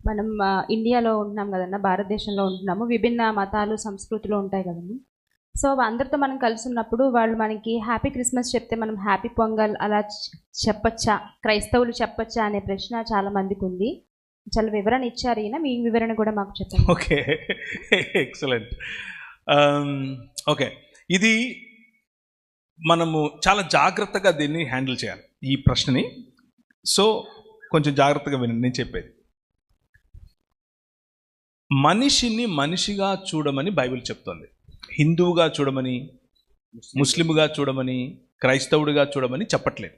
మనం ఇండియాలో ఉంటున్నాం కదన్నా, భారతదేశంలో ఉంటున్నాము. విభిన్న మతాలు, సంస్కృతులు ఉంటాయి కదండి. సో అందరితో మనం కలిసి ఉన్నప్పుడు వాళ్ళు మనకి హ్యాపీ క్రిస్మస్ చెప్తే మనం హ్యాపీ పొంగల్ అలా చెప్పచ్చా, క్రైస్తవులు చెప్పచ్చా అనే ప్రశ్న చాలా మందికి ఉంది. చాలా వివరణ ఇచ్చారు ఈయన, మీ వివరణ కూడా మాకు చెప్పండి. Okay, excellent. ఓకే, ఇది మనము చాలా జాగ్రత్తగా దీన్ని హ్యాండిల్ చేయాలి, ఈ ప్రశ్నని. సో కొంచెం జాగ్రత్తగా వినండి నేను చెప్పేది. మనిషిని మనిషిగా చూడమని బైబిల్ చెప్తోంది. హిందువుగా చూడమని, ముస్లింగా చూడమని, క్రైస్తవుడిగా చూడమని చెప్పట్లేదు.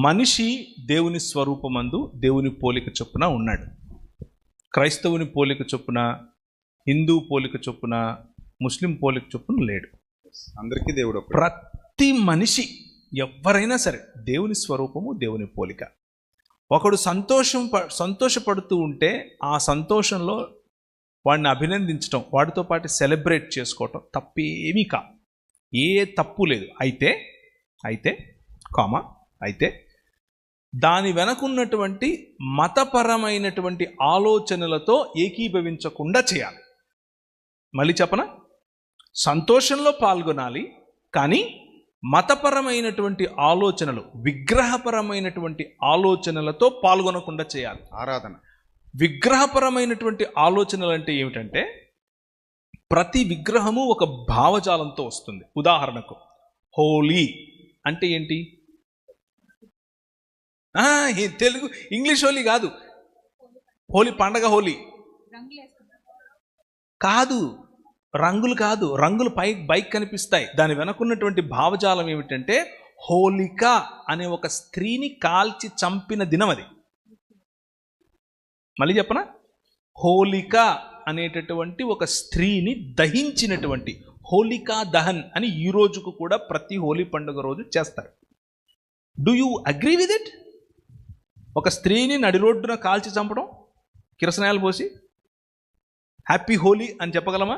మనిషి దేవుని స్వరూపమందు దేవుని పోలిక చొప్పున ఉన్నాడు. క్రైస్తవుని పోలిక చొప్పున, హిందూ పోలిక చొప్పున, ముస్లిం పోలిక చొప్పున లేడు. అందరికీ దేవుడు. ప్రతి మనిషి ఎవరైనా సరే దేవుని స్వరూపము, దేవుని పోలిక. ఒకడు సంతోషపడుతూ ఉంటే ఆ సంతోషంలో వాడిని అభినందించడం, వాడితో పాటు సెలబ్రేట్ చేసుకోవటం తప్పేమీ కా, ఏ తప్పు లేదు. అయితే దాని వెనకున్నటువంటి మతపరమైనటువంటి ఆలోచనలతో ఏకీభవించకుండా చేయాలి. మళ్ళీ చెప్పనా, సంతోషంలో పాల్గొనాలి, కానీ మతపరమైనటువంటి ఆలోచనలు, విగ్రహపరమైనటువంటి ఆలోచనలతో పాల్గొనకుండా చేయాలి. ఆరాధన. విగ్రహపరమైనటువంటి ఆలోచనలు అంటే ఏమిటంటే, ప్రతి విగ్రహము ఒక భావజాలంతో వస్తుంది. ఉదాహరణకు హోలీ అంటే ఏంటి? తెలుగు ఇంగ్లీష్ హోలీ కాదు, హోలీ పండగ. హోలీ కాదు, రంగులు కాదు, రంగులు బైక్ కనిపిస్తాయి. దాని వెనకున్నటువంటి భావజాలం ఏమిటంటే, హోలిక అనే ఒక స్త్రీని కాల్చి చంపిన దినం అది. మళ్ళీ చెప్పనా, హోలిక అనేటటువంటి ఒక స్త్రీని దహించినటువంటి హోలికా దహన్ అని ఈ రోజుకు కూడా ప్రతి హోలీ పండుగ రోజు చేస్తారు. Do you agree with it? ఒక స్త్రీని నడి రోడ్డున కాల్చి చంపడం, కిరసనాయలు పోసి హ్యాపీ హోలీ అని చెప్పగలమా?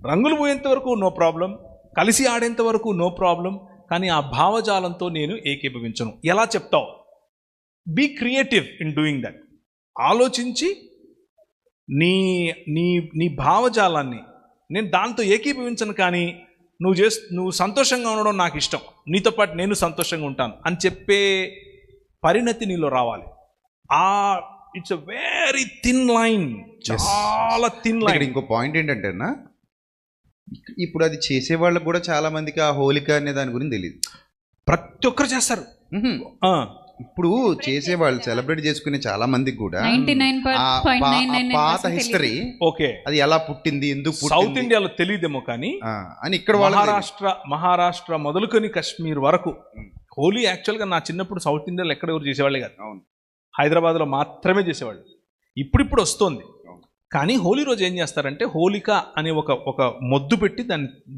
రంగులు పోయేంత వరకు నో ప్రాబ్లం, కలిసి ఆడేంత వరకు నో ప్రాబ్లం, కానీ ఆ భావజాలంతో నేను ఏకీభవించను. ఎలా చెప్తావు? Be creative in doing that. ఆలోచించి నీ నీ నీ భావజాలాన్ని, నేను దాంతో ఏకీభవించను, కానీ నువ్వు సంతోషంగా ఉండడం నాకు ఇష్టం, నీతో పాటు నేను సంతోషంగా ఉంటాను అని చెప్పే పరిణతి నీలో రావాలి. It's a very thin line, చాలా థిన్ లైన్. ఇంకో పాయింట్ ఏంటంటే అన్న, ఇప్పుడు అది చేసే వాళ్ళకు కూడా చాలా మందికి ఆ హోలిక అనే దాని గురించి తెలియదు. ప్రతి ఒక్కరు చేస్తారు. ఇప్పుడు చేసేవాళ్ళు సెలబ్రేట్ చేసుకునే చాలా మందికి కూడా పాత హిస్టరీ, ఓకే, అది ఎలా పుట్టింది, ఎందుకు సౌత్ ఇండియాలో తెలియదేమో కానీ అని ఇక్కడ మహారాష్ట్ర మొదలుకొని కాశ్మీర్ వరకు హోలీ యాక్చువల్గా నా చిన్నప్పుడు సౌత్ ఇండియాలో ఎక్కడ ఎవరు చేసేవాళ్ళే కాదు. అవును, హైదరాబాద్లో మాత్రమే చేసేవాళ్ళు. ఇప్పుడు వస్తుంది. కానీ హోలీ రోజు ఏం చేస్తారంటే, హోలిక అనే ఒక మొద్దు పెట్టి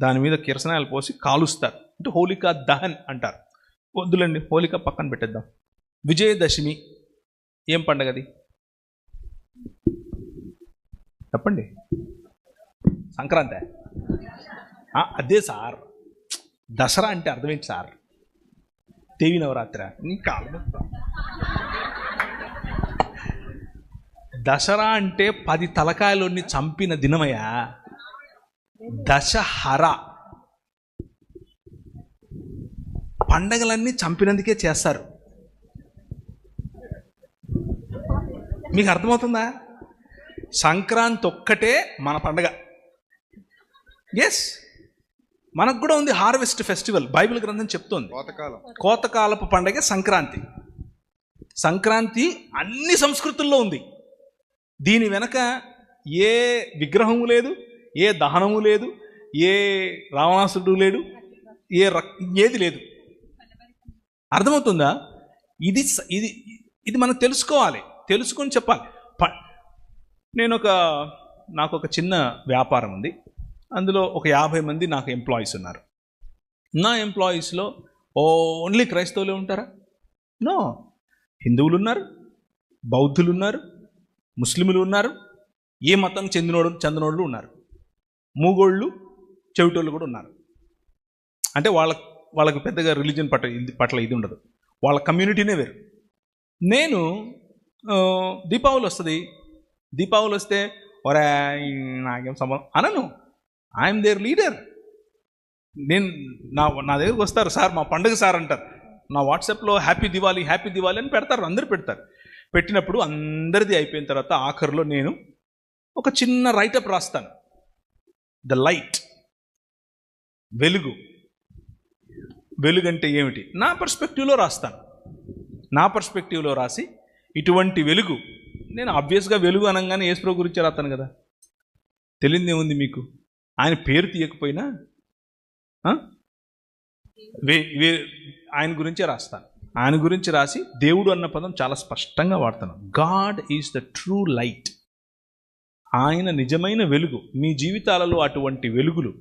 దాని మీద కిరసనాయలు పోసి కాలుస్తారు. అంటే హోలికా దహన్ అంటారు. వద్దులండి, హోలిక పక్కన పెట్టేద్దాం. విజయదశమి ఏం పండగది చెప్పండి? సంక్రాంతి? అదే సార్. దసరా అంటే అర్థమేంటి సార్? దేవి నవరాత్రి. దసరా అంటే 10 తలకాయలోని చంపిన దినమయ్యా. దశహర. పండగలన్నీ చంపినందుకే చేస్తారు. మీకు అర్థమవుతుందా? సంక్రాంతి ఒక్కటే మన పండగ. ఎస్, మనకు కూడా ఉంది హార్వెస్ట్ ఫెస్టివల్. బైబిల్ గ్రంథం చెప్తోంది కోతకాలపు పండగ సంక్రాంతి. సంక్రాంతి అన్ని సంస్కృతుల్లో ఉంది. దీని వెనక ఏ విగ్రహము లేదు, ఏ దహనము లేదు, ఏ రావణాసురుడు లేడు, ఏది లేదు. అర్థమవుతుందా? ఇది మనం తెలుసుకోవాలి, తెలుసుకొని చెప్పాలి. నాకు ఒక చిన్న వ్యాపారం ఉంది. అందులో ఒక 50 మంది నాకు ఎంప్లాయీస్ ఉన్నారు. నా ఎంప్లాయీస్లో ఓన్లీ క్రైస్తవులే ఉంటారా? నో, హిందువులు ఉన్నారు, బౌద్ధులు ఉన్నారు, ముస్లింలు ఉన్నారు, ఏ మతం చెందినోళ్ళు ఉన్నారు, మూగోళ్ళు, చెవిటోళ్ళు కూడా ఉన్నారు. అంటే వాళ్ళకి పెద్దగా రిలీజియన్ పట్ల ఇది ఉండదు. వాళ్ళ కమ్యూనిటీనే వేరు. నేను దీపావళి వస్తుంది. దీపావళి వస్తే ఒరే నాకేం సంబంధం అనను. I'm their leader. నేను నా దగ్గరకు వస్తారు, సార్ మా పండుగ సార్ అంటారు. నా వాట్సాప్లో హ్యాపీ దివాళీ అని పెడతారు, అందరూ పెడతారు. పెట్టినప్పుడు అందరిది అయిపోయిన తర్వాత ఆఖరిలో నేను ఒక చిన్న రైటప్ రాస్తాను. ద లైట్, వెలుగు అంటే ఏమిటి నా పర్స్పెక్టివ్లో రాస్తాను. నా పర్స్పెక్టివ్లో రాసి ఇటువంటి వెలుగు, నేను ఆబ్వియస్గా వెలుగు అనగానే యేసుప్రభు గురించి రాస్తాను కదా, తెలియదే ఉంది మీకు. ఆయన పేరు తీయకపోయినా ఆయన గురించే రాస్తాను. ఆయన గురించి రాసి దేవుడు అన్న పదం చాలా స్పష్టంగా వాడతాను. God is the true light. ఆయన నిజమైన వెలుగు. మీ జీవితాలలో అటువంటి వెలుగులు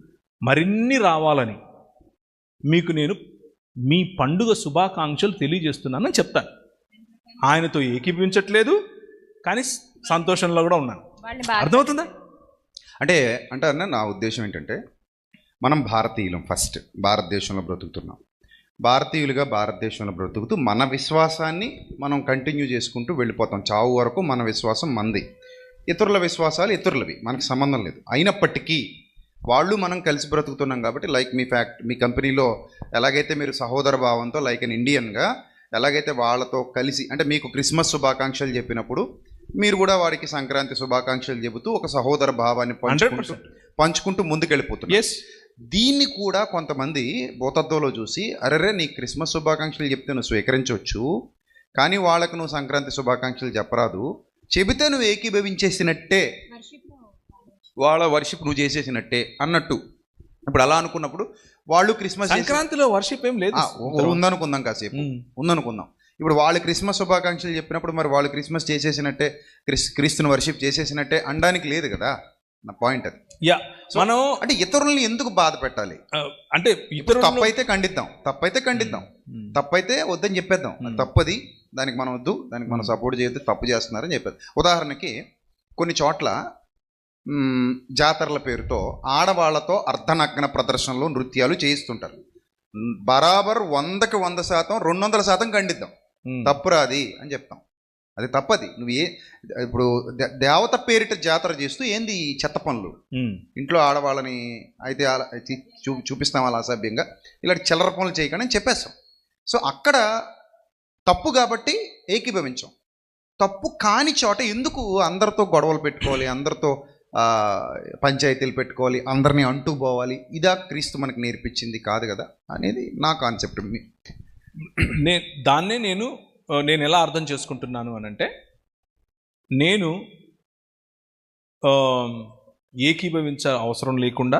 మరిన్ని రావాలని మీకు నేను మీ పండుగ శుభాకాంక్షలు తెలియజేస్తున్నానని చెప్తాను. ఆయనతో ఏకీభవించట్లేదు, కానీ సంతోషంలో కూడా ఉన్నాను. అర్థమవుతుందా? అంటే అన్న నా ఉద్దేశం ఏంటంటే, మనం భారతీయులం, ఫస్ట్ భారతదేశంలో బ్రతుకుతున్నాం. భారతీయులుగా భారతదేశంలో బ్రతుకుతూ మన విశ్వాసాన్ని మనం కంటిన్యూ చేసుకుంటూ వెళ్ళిపోతాం. చావు వరకు మన విశ్వాసం మంది, ఇతరుల విశ్వాసాలు ఇతరులవి, మనకు సంబంధం లేదు. అయినప్పటికీ వాళ్ళు మనం కలిసి బ్రతుకుతున్నాం కాబట్టి, లైక్ మీ కంపెనీలో ఎలాగైతే మీరు సహోదర భావంతో లైక్ అన్ ఇండియన్గా ఎలాగైతే వాళ్ళతో కలిసి, అంటే మీకు క్రిస్మస్ శుభాకాంక్షలు చెప్పినప్పుడు మీరు కూడా వాడికి సంక్రాంతి శుభాకాంక్షలు చెబుతూ ఒక సహోదర భావాన్ని పంచుకుంటూ ముందుకెళ్ళిపోతున్నారు. దీన్ని కూడా కొంతమంది భూతత్వంలో చూసి, అరెరే నీ క్రిస్మస్ శుభాకాంక్షలు చెప్తే నువ్వు స్వీకరించవచ్చు, కానీ వాళ్ళకు నువ్వు సంక్రాంతి శుభాకాంక్షలు చెప్పరాదు, చెబితే నువ్వు ఏకీభవించేసినట్టే, వాళ్ళ వర్షిప్ నువ్వు చేసేసినట్టే అన్నట్టు. ఇప్పుడు అలా అనుకున్నప్పుడు వాళ్ళు క్రిస్మస్, సంక్రాంతిలో వర్షిప్ ఏం లేదు, ఉందనుకుందాం, కాసేపు ఉందనుకుందాం. ఇప్పుడు వాళ్ళు క్రిస్మస్ శుభాకాంక్షలు చెప్పినప్పుడు మరి వాళ్ళు క్రిస్మస్ చేసేసినట్టే, క్రీస్తుని వర్షిప్ చేసేసినట్టే అనడానికి లేదు కదా. నా పాయింట్ అది. మనం అంటే ఇతరులని ఎందుకు బాధ పెట్టాలి? అంటే తప్పైతే ఖండిద్దాం, తప్పైతే వద్దని చెప్పేద్దాం. తప్పది, దానికి మనం వద్దు, దానికి మనం సపోర్ట్ చేయొద్దు, తప్పు చేస్తున్నారని చెప్పేది. ఉదాహరణకి కొన్ని చోట్ల జాతరల పేరుతో ఆడవాళ్లతో అర్ధనగ్న ప్రదర్శనలో నృత్యాలు చేయిస్తుంటారు. బరాబర్ 100కి 100%, 200% ఖండిద్దాం. తప్పురాది అని చెప్తాం. అది తప్పది. ఇప్పుడు దేవత పేరిట జాతర చేస్తూ ఏంది ఈ చెత్త పనులు? ఇంట్లో ఆడవాళ్ళని అయితే చూపిస్తాం అలా అసభ్యంగా, ఇలాంటి చిల్లర పనులు చేయకండి అని చెప్పేస్తాం. సో అక్కడ తప్పు కాబట్టి ఏకీభవించాం. తప్పు కాని చోట ఎందుకు అందరితో గొడవలు పెట్టుకోవాలి, అందరితో పంచాయతీలు పెట్టుకోవాలి, అందరినీ అంటూ పోవాలి? ఇదా క్రీస్తు మనకు నేర్పించింది కాదు కదా అనేది నా కాన్సెప్ట్. దాన్నే నేను ఎలా అర్థం చేసుకుంటున్నాను అని అంటే, నేను ఏకీభవించ అవసరం లేకుండా,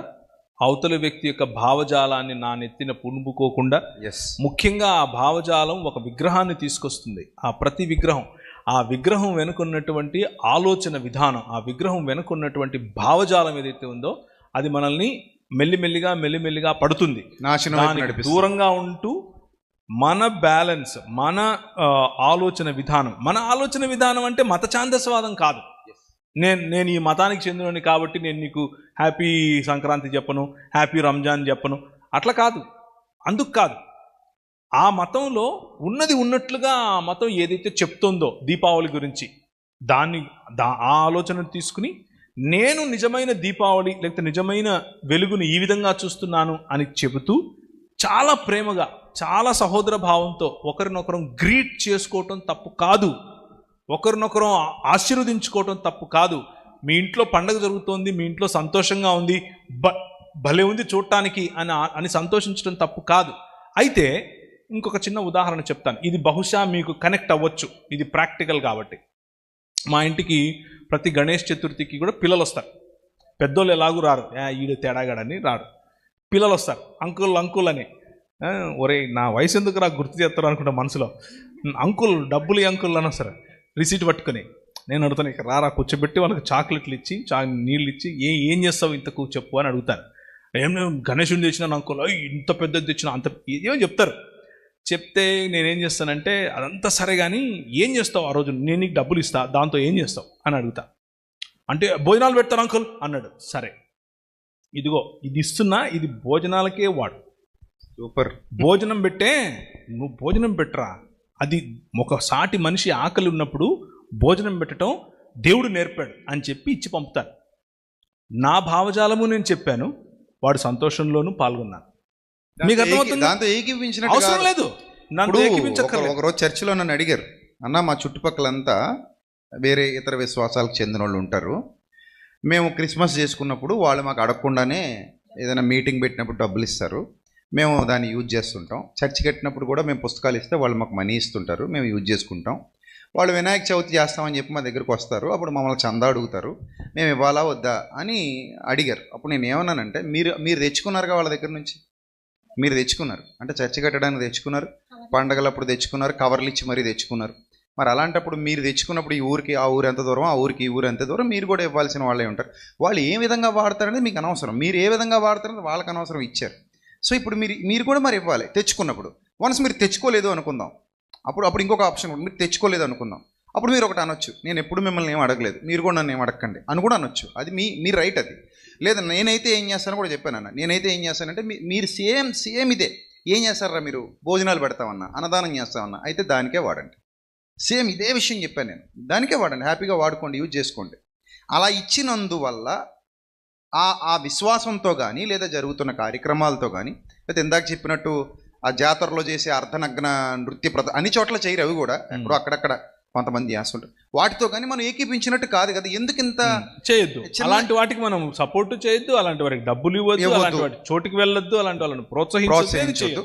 అవతల వ్యక్తి యొక్క భావజాలాన్ని నా నెత్తిన పునుపుకోకుండా, ముఖ్యంగా ఆ భావజాలం ఒక విగ్రహాన్ని తీసుకొస్తుంది. ఆ ప్రతి విగ్రహం, ఆ విగ్రహం వెనుకున్నటువంటి ఆలోచన విధానం, ఆ విగ్రహం వెనుకున్నటువంటి భావజాలం ఏదైతే ఉందో అది మనల్ని మెల్లిమెల్లిగా పడుతుంది, నాశనానికి దూరంగా ఉంటూ మన బ్యాలెన్స్, మన ఆలోచన విధానం అంటే మత ఛాందస్వాదం కాదు. నేను ఈ మతానికి చెందినని కాబట్టి నేను నీకు హ్యాపీ సంక్రాంతి చెప్పను, హ్యాపీ రంజాన్ చెప్పను, అట్లా కాదు. అందుకు కాదు. ఆ మతంలో ఉన్నది ఉన్నట్లుగా ఆ మతం ఏదైతే చెప్తుందో దీపావళి గురించి, ఆ ఆలోచనను తీసుకుని నేను నిజమైన దీపావళి లేకపోతే నిజమైన వెలుగును ఈ విధంగా చూస్తున్నాను అని చెబుతూ, చాలా ప్రేమగా, చాలా సహోదర భావంతో ఒకరినొకరం గ్రీట్ చేసుకోవటం తప్పు కాదు, ఒకరినొకరం ఆశీర్వదించుకోవటం తప్పు కాదు. మీ ఇంట్లో పండగ జరుగుతోంది, మీ ఇంట్లో సంతోషంగా ఉంది, భలే ఉంది చూడటానికి అని సంతోషించడం తప్పు కాదు. అయితే ఇంకొక చిన్న ఉదాహరణ చెప్తాను, ఇది బహుశా మీకు కనెక్ట్ అవ్వచ్చు, ఇది ప్రాక్టికల్ కాబట్టి. మా ఇంటికి ప్రతి గణేష్ చతుర్థికి కూడా పిల్లలు వస్తారు. పెద్దోళ్ళు ఎలాగూ రారు, ఈడు తేడాగాడని రారు, పిల్లలు వస్తారు. అంకుల్ అని, ఒరే నా వయసు ఎందుకు రా గుర్తు చేస్తారు అనుకుంటా మనసులో. అంకుల్ డబ్బులు అంకుల్ అని వస్తారు రిసీట్ పట్టుకుని. నేను అడుగుతాను, ఇక రారా కూర్చోబెట్టి వాళ్ళకి చాక్లెట్లు ఇచ్చి నీళ్ళు ఇచ్చి ఏం చేస్తావు ఇంతకు చెప్పు అని అడుగుతాను. ఏం గణేషుని తెచ్చినా అంకుల్, ఇంత పెద్దది తెచ్చినా అంత ఏమో చెప్తారు. చెప్తే నేనేం చేస్తానంటే, అదంతా సరే కానీ ఏం చేస్తావు ఆ రోజు, నేను నీకు డబ్బులు ఇస్తా, దాంతో ఏం చేస్తావు అని అడుగుతా. అంటే భోజనాలు పెడతాను అంకుల్ అన్నాడు. సరే ఇదిగో ఇది ఇస్తున్నా, ఇది భోజనాలకే వాడు. సూపర్. భోజనం పెట్టే, నువ్వు భోజనం పెట్టరా. అది ఒక సాటి మనిషి ఆకలి ఉన్నప్పుడు భోజనం పెట్టడం దేవుడు నేర్పాడు అని చెప్పి ఇచ్చి పంపుతారు. నా భావజాలము నేను చెప్పాను, వాడు సంతోషంలోనూ పాల్గొన్నాను. మీకు అర్థమవుతుంది? దాంతో ఏకీపించినట్టు అవసరం లేదు. నన్ను ఏకీపించక్కర్లేదు. ఒకరోజు చర్చిలో నన్ను అడిగారు, అన్న మా చుట్టుపక్కలంతా వేరే ఇతర విశ్వాసాలకు చెందిన వాళ్ళు ఉంటారు, మేము క్రిస్మస్ చేసుకున్నప్పుడు వాళ్ళు మాకు అడగకుండానే ఏదైనా మీటింగ్ పెట్టినప్పుడు డబ్బులు ఇస్తారు, మేము దాన్ని యూజ్ చేస్తుంటాం. చర్చి కట్టినప్పుడు కూడా మేము పుస్తకాలు ఇస్తే వాళ్ళు మాకు మనీ ఇస్తుంటారు, మేము యూజ్ చేసుకుంటాం. వాళ్ళు వినాయక చవితి చేస్తామని చెప్పి మా దగ్గరకు వస్తారు, అప్పుడు మమ్మల్ని చందా అడుగుతారు, మేము ఇవ్వాలా వద్దా అని అడిగారు. అప్పుడు నేను ఏమన్నానంటే, మీరు తెచ్చుకున్నారుగా వాళ్ళ దగ్గర నుంచి, మీరు తెచ్చుకున్నారు అంటే చర్చి కట్టడానికి తెచ్చుకున్నారు, పండగలప్పుడు తెచ్చుకున్నారు, కవర్లు ఇచ్చి మరీ తెచ్చుకున్నారు. మరి అలాంటప్పుడు మీరు తెచ్చుకున్నప్పుడు ఈ ఊరికి ఆ ఊరు ఎంత దూరం, ఆ ఊరికి ఈ ఊరు ఎంత దూరం, మీరు కూడా ఇవ్వాల్సిన వాళ్ళే ఉంటారు. వాళ్ళు ఏ విధంగా వాడతారనేది మీకు అనవసరం, మీరు ఏ విధంగా వాడతారనేది వాళ్ళకి అనవసరం, ఇచ్చారు. సో ఇప్పుడు మీరు కూడా మరి ఇవ్వాలి తెచ్చుకున్నప్పుడు. వన్స్ మీరు తెచ్చుకోలేదు అనుకుందాం, అప్పుడు ఇంకొక ఆప్షన్ ఉంటుంది, మీరు తెచ్చుకోలేదు అనుకుందాం. అప్పుడు మీరు ఒకటి అనొచ్చు, నేను ఎప్పుడు మిమ్మల్ని ఏం అడగలేదు, మీరు కూడా నన్ను ఏం అడగండి అని కూడా అనొచ్చు. అది మీ రైట్. అది లేదా నేనైతే ఏం చేస్తానో కూడా చెప్పానన్న, నేనైతే ఏం చేస్తానంటే మీరు సేమ్ ఇదే ఏం చేస్తారా, మీరు భోజనాలు పెడతామన్నా, అన్నదానం చేస్తామన్నా, అయితే దానికే వాడండి. సేమ్ ఇదే విషయం చెప్పాను నేను, దానికే వాడండి, హ్యాపీగా వాడుకోండి, యూజ్ చేసుకోండి. అలా ఇచ్చినందువల్ల ఆ విశ్వాసంతో కానీ లేదా జరుగుతున్న కార్యక్రమాలతో కానీ, లేదా ఇందాక చెప్పినట్టు ఆ జాతరలో చేసే అర్ధనగ్న నృత్య అన్ని చోట్ల చేయరు, అవి కూడా ఎక్కడో అక్కడక్కడ కొంతమంది చేస్తుంటారు, వాటితో కానీ మనం ఏకీపించినట్టు కాదు కదా. ఎందుకు ఇంత చేయొద్దు, అలాంటి వాటికి మనం సపోర్ట్ చేయొద్దు, అలాంటి వారికి డబ్బులు ఇవ్వద్దు, అలాంటి వాటి చోటుకి వెళ్ళొద్దు, అలాంటి వాళ్ళని ప్రోత్సహించొద్దు.